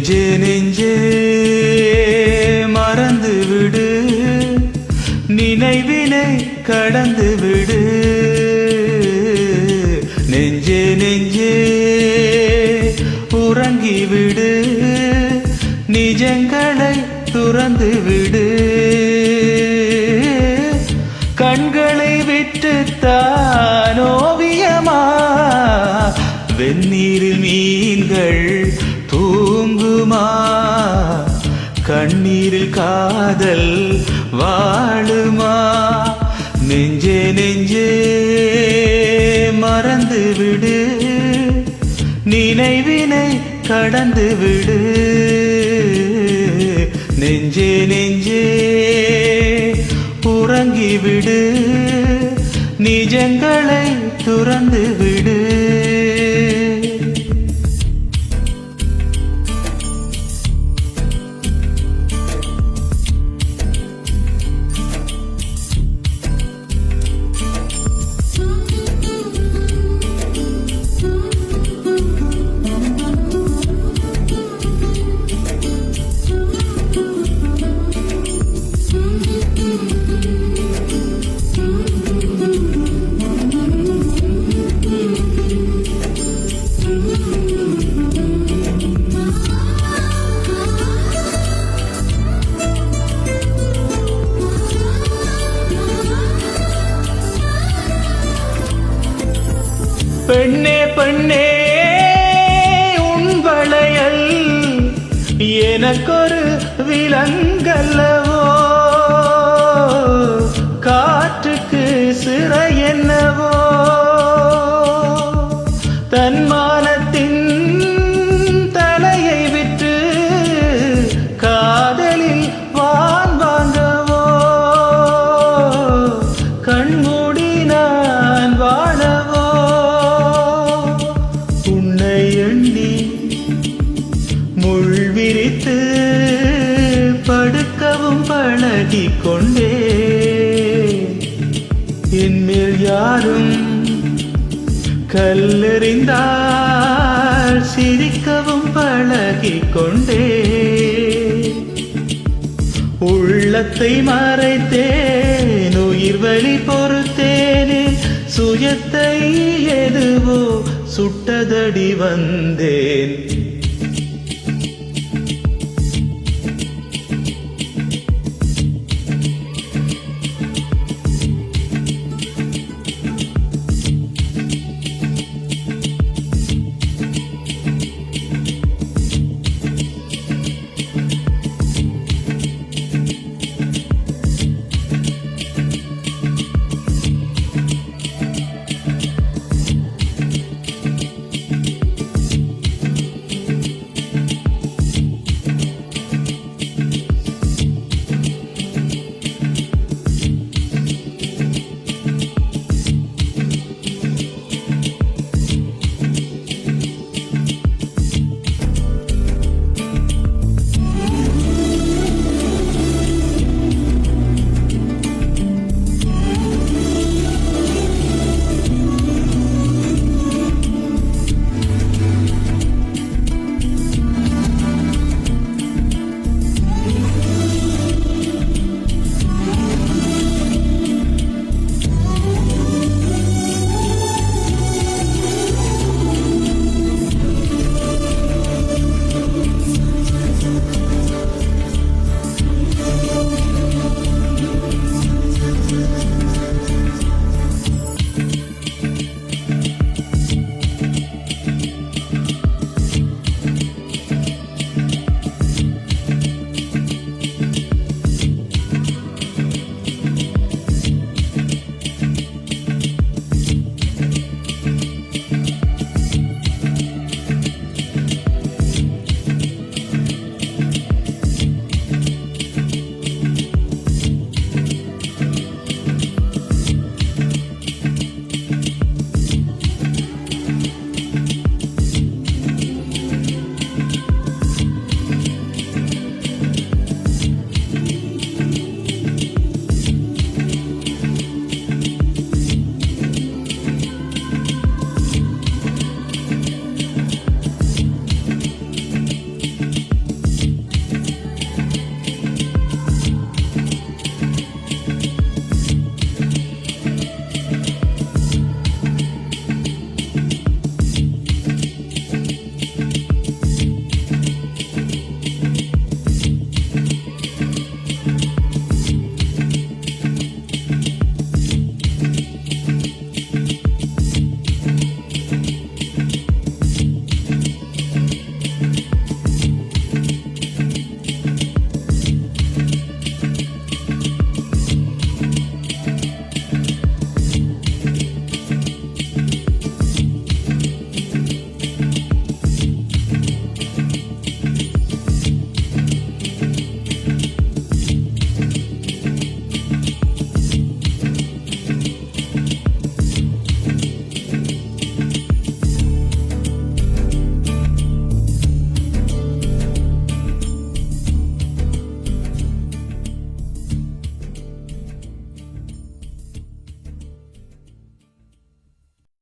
நெஞ்சே நெஞ்சே மறந்து விடு, நினைவினை கடந்து விடு. நெஞ்சே நெஞ்சே உறங்கிவிடு, நிஜங்களை துறந்து விடு. கண்களை விட்டுத்தான் ஓவியமா, வெந்நீரில் மீன்கள் தூங்குமா, கண்ணீரில் காதல் வாழுமா. நெஞ்சே நெஞ்சே மறந்து விடு, நினைவினை கடந்து விடு. நெஞ்சே நெஞ்சே உறங்கிவிடு, நிஜங்களை துறந்து விடு. பெண்ணே பெண்ணே உன் வளையல் எனக்கொரு விலங்கல்லவோ, காற்றுக்கு சிறை என்னவோ. தன்மானத்தின் தலையை விட்டு காதலில் வான் வாங்கவோ, கண்மூடி நான் வாழவோ. எண்ணி முள் விரித்து படுக்கவும் பழகிக் கொண்டே, என்மேல் யாரும் கல்லெறிந்தால் சிரிக்கவும் பழகிக் கொண்டே. உள்ளத்தை மறைத்தேன், உயிர் வலி பொறுத்தேனே, சுயத்தை எதுவோ சுட்டதடி வந்தேன்.